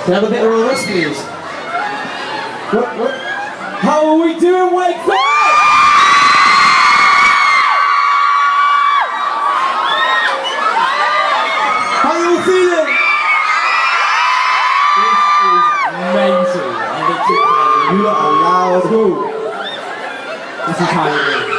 Can I have a bit of a rest, please? What? How are we doing, Wakefield? How are you all feeling? This is mental. You lot are loud. This is how you do.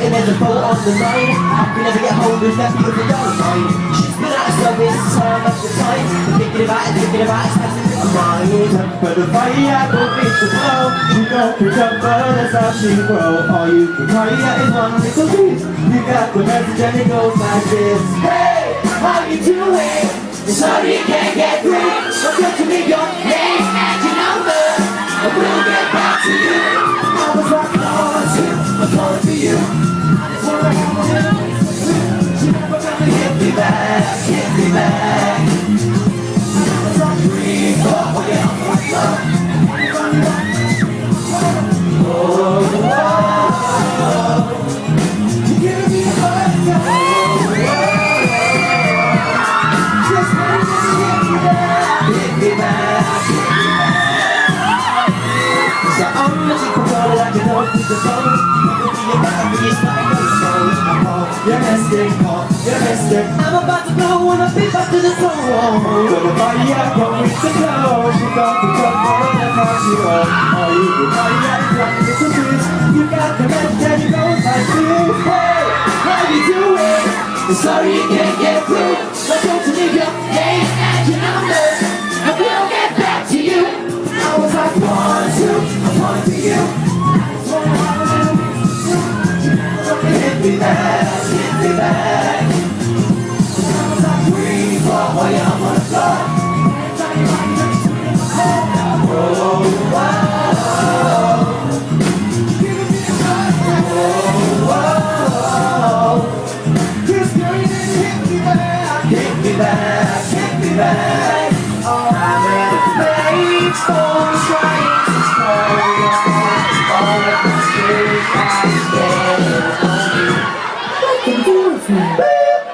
And there's a boat on the line. I can never get home with that beautiful girl of mine. She's been out of service time after time. Thinking about it, passing through my mind. But the fire don't fix the flow. She don't pick up, but that's how she grow. All you can cry is one little piece. You got the message and it goes like this. Hey, how you doing? Sorry you can't get through. But come to me your name and your number, and we'll get back to you. I was like, I'm calling for you. Hit me back, hit me back. Breathe for you, my love. Oh, you're giving me a hard time. Just hit me back, hit me back. So I'm looking for girl that can help with the phone. You're mystic. I'm about to go when I beat back to the throne. But the fire don't reach the flow. She don't pick up, but that's how she rolls. All you can cry is one little piece. You got the message and it goes like this. Hey, how you doing? Sorry you can't get through. But don't you leave your name and your number, and we'll get back to you. I was like, 1, 2, I'm calling for you. Hit me back, hit me back. I was like, breathe for you, I'm on the floor. Oh, wow. Giving me a hard time. Oh, just girl, you didn't hit me back. Hit me back, hit me back. Oh, I'm in a place for trying to spoil all of the streets I stay.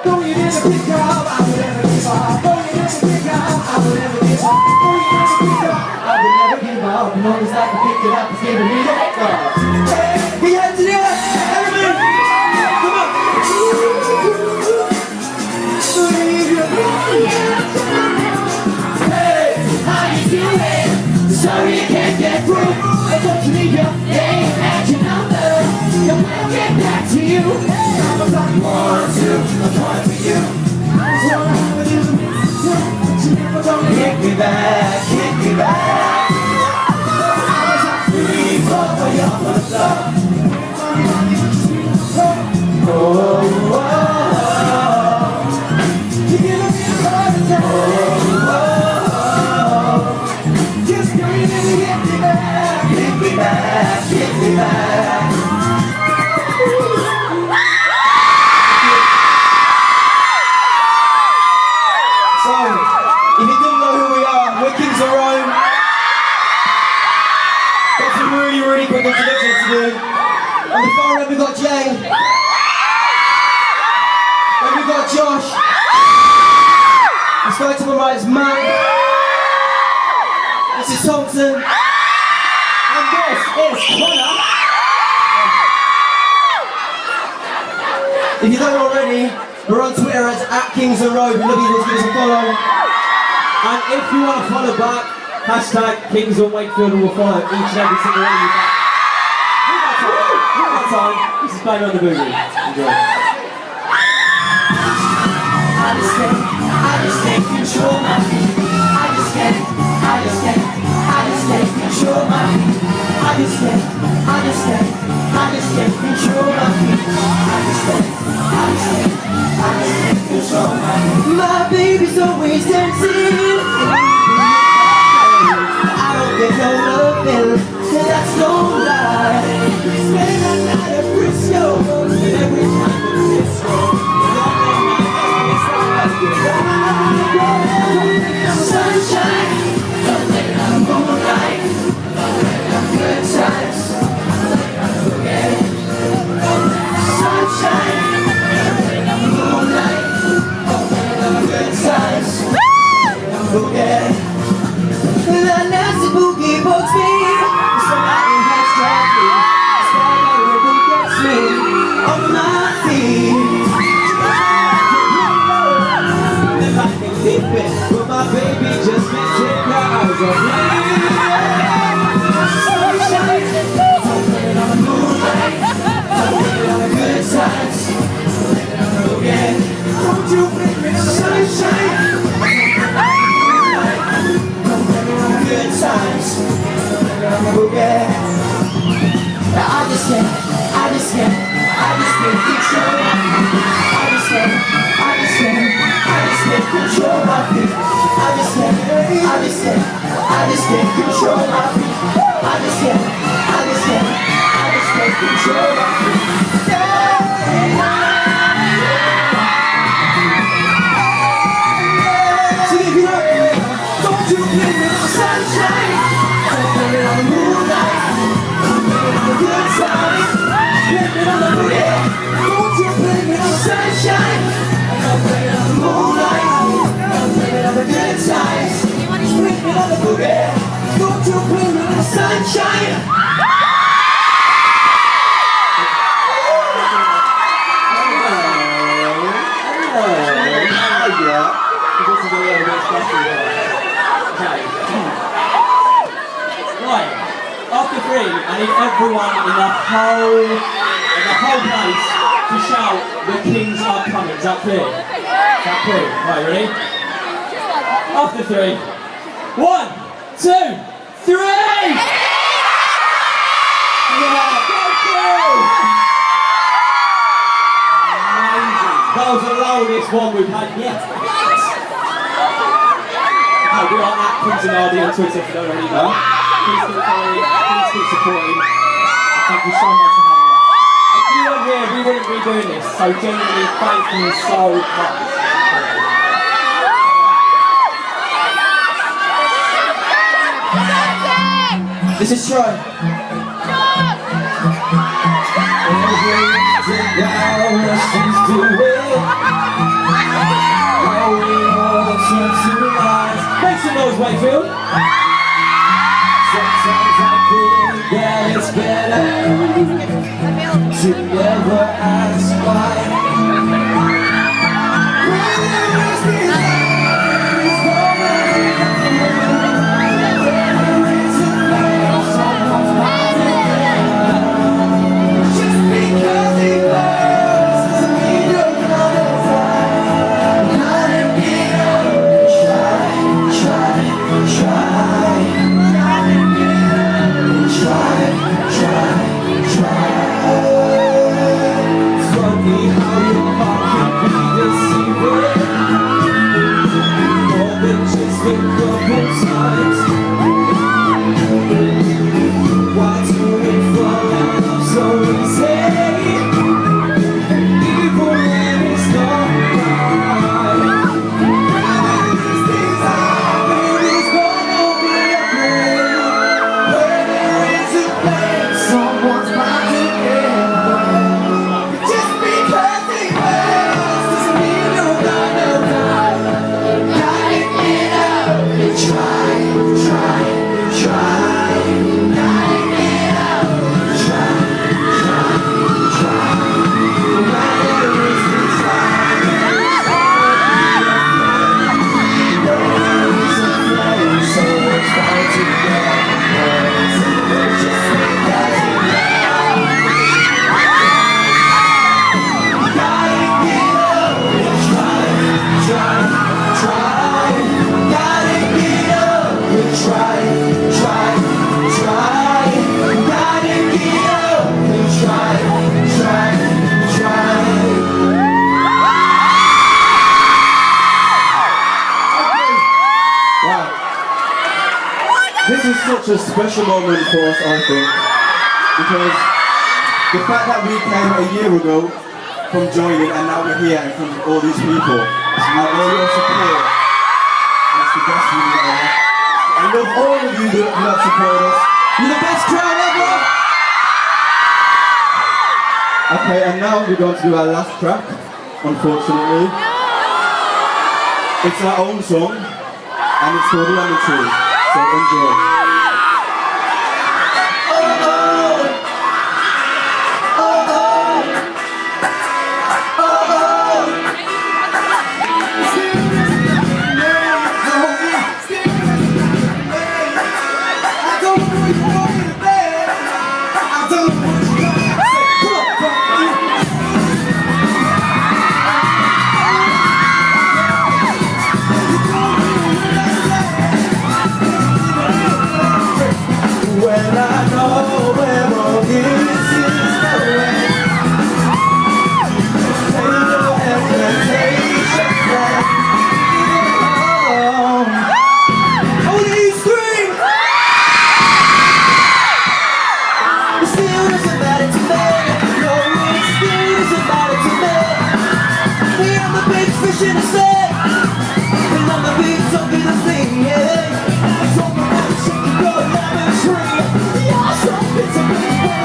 Though you didn't pick up, I would never give up. Though you didn't pick up, I would never give up. Though you didn't pick up, I would never give up. And always like to pick it up, it's giving me the heck up. Hey, we have to do it! Everybody! Come on! Hey, how you doing? Sorry you can't get through. I don't you need your name and your number, and we'll get back to you. I was like, 1, 2, I'm calling for you. Hit me back, hit me back. I was like, 3, 4, you're on the floor. Oh, you're giving me a hard time. Just go in and hit me back, hit me back, hit me back. So, if you didn't know who we are, we're Kingsland Road. Got some really quick introductions to do. On the far end we got Jay. Then we got Josh. This guy to my right is Matt. This is Thompson. And this is Connor. If you don't already, we're on Twitter at Kingsland Road. We'd love you to give us a follow. And if you want to follow back, hashtag Kingsland Wakefield, and we'll follow each and every single one of you back. One more time. This is Bang on the Boogie. Enjoy. I just can't control my feet. I just can't control my feet. I just can't control my feet. I just can't control my feet. My baby's always dancing. I don't get no loving, and that's no lie. When I'm not a Frisco, every time it's Frisco. Sunshine, I'm moonlight, good times, forget it. Sunshine, moonlight, good times. feet. But my baby just can't take her eyes off me. Sunshine, don't blame it on the moonlight. Don't blame it on the good times. Blame it on the boogie. Don't you blame it on the sunshine. Don't blame it on the good times. Blame it on the boogie. I just can't control my feet. I just can't control my feet. I just can't control my feet. I just can't control my feet. So if you love me, don't you blame it on the sunshine. Don't blame it on the moonlight. Don't blame it on the good times. Blame it on the boogie. Don't you blame it on the sunshine. Don't blame it on the moonlight. Don't blame it on the good times. Blame it on the boogie. Don't you blame it on the sunshine. Right, after three, I need everyone in the whole place to shout, "The Kings are coming." Is that clear? Is that clear? Right, ready? After three. 1, 2, 3! Yeah, go through! Amazing. That was the loudest one we've had yet. We are at Kingsland on Twitter if you don't already know. Please keep following, please keep supporting. Thank you so much for having us. If you weren't here, we wouldn't be doing this, so genuinely thank you so much. This is Troy. Make some noise, Wakefield. Sometimes I think that it's better to never ask why. This is such a special moment for us, I think, because the fact that we came a year ago from joining and now we're here in front of all these people, and all your support, it's the best feeling ever. I love all of you that have supported us. You're the best crowd ever! Okay, and now we're going to do our last track, unfortunately. It's our own song, and it's called Lemon Tree, so enjoy. should have said, and on the beat, don't be the thing, yeah. It's all about shaking your lemon tree. You're so busy being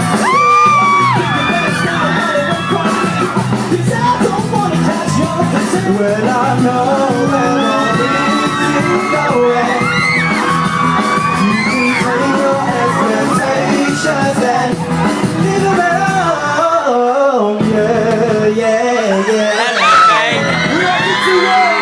cause I don't wanna catch your attention. Well, I know where all these things going. You can take your expectations and leave them alone. Yeah, yeah, yeah. We're ready to roll.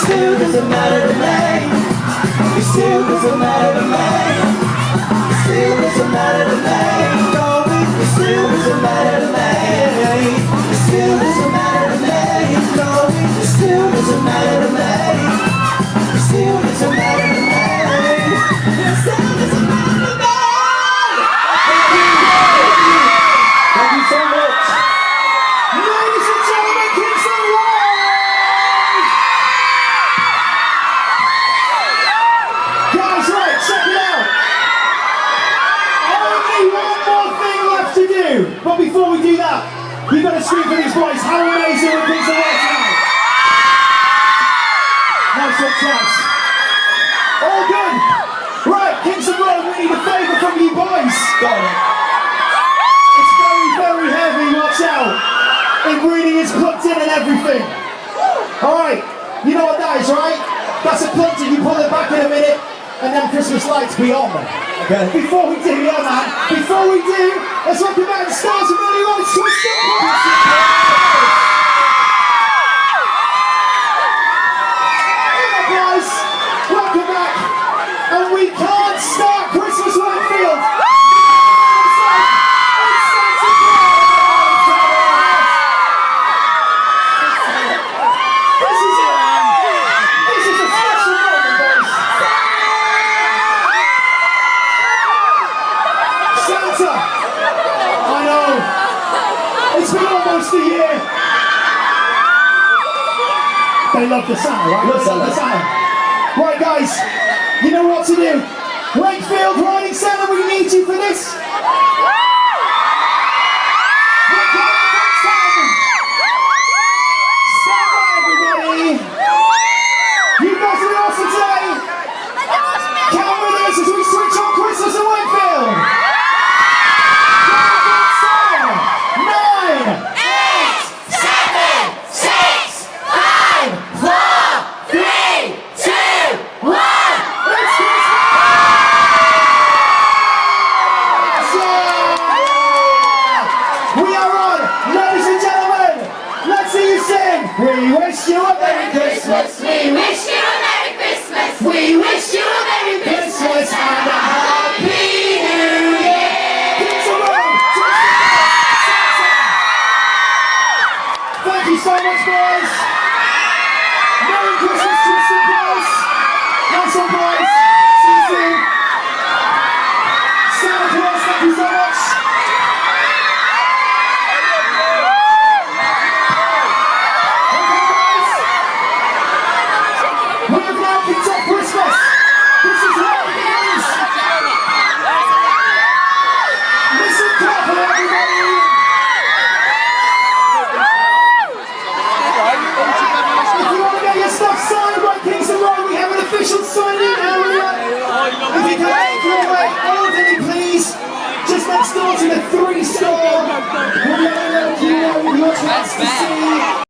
Still doesn't matter to me. It still doesn't matter to me. It still doesn't matter to me. No, it still doesn't matter to me. It still doesn't matter to me. No, it still doesn't matter to me. It still doesn't matter to me. It still doesn't matter to me. Thank you so much. Ladies and gentlemen, Kingsland Road. Guys, right, check it out. Only one more thing left to do. But before we do that, we've got to scream for these boys. How amazing were Kingsland Road tonight? Nice one, chaps. All good. Right, Kingsland Road, we need a favour from you boys. Got it. It's very, very heavy, watch out. It really is plugged in and everything. Alright, you know what that is, right? That's a plugged in, you pull it back in a minute, and then Christmas lights beyond. Okay. Before we do, yeah man, before we do, let's welcome back the stars of really want to twist it. Yeah, guys, welcome back, and we can't start Christmas Wakefield. This is it. This is a special moment, boys. Santa! I know. It's been almost a year. They love the Santa, right? Love They love the Santa. Santa. Right, guys, you know what to do. Wakefield Riding Centre, we need you for this.